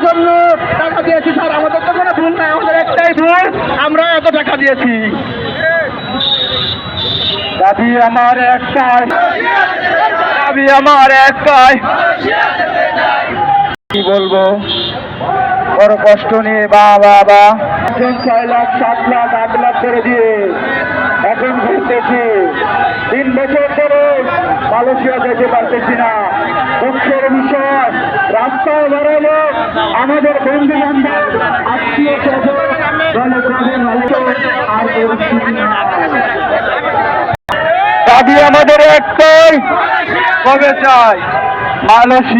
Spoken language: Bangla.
জন্য টাকা দিয়েছি স্যার, আমাদের তো কোনো ভুল নাই, আমাদের একটাই ভুল, আমরা এত টাকা দিয়েছি। দাবি আমার একটাই, দাবি আমার একটাই। কি বলবো, বড় কষ্ট নিয়ে বাবা 6 লাখ 7 লাখ 8 লাখ করে দিয়ে এখন ঘুরতেছি। 3 বছর ধরে মালয়েশিয়া যেতে পারতেছি না। দুঃখের বিষয়, রাস্তায় বেরোলে আমাদের বন্ধু বান্ধব আত্মীয় দাবি আমাদের একটাই, কবে চাই মালয়েশিয়া।